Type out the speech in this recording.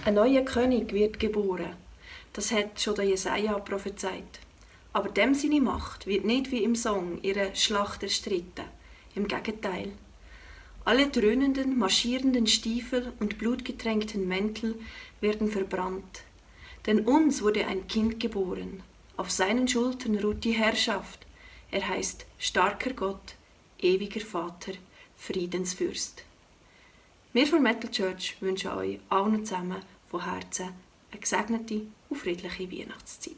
Ein neuer König wird geboren. Das hat schon der Jesaja prophezeit. Aber dem seine Macht wird nicht wie im Song ihre Schlacht erstritten. Im Gegenteil. Alle dröhnenden, marschierenden Stiefel und blutgetränkten Mäntel werden verbrannt. Denn uns wurde ein Kind geboren. Auf seinen Schultern ruht die Herrschaft. Er heißt starker Gott, ewiger Vater, Friedensfürst. Wir von Metal Church wünschen euch allen zusammen von Herzen eine gesegnete und friedliche Weihnachtszeit.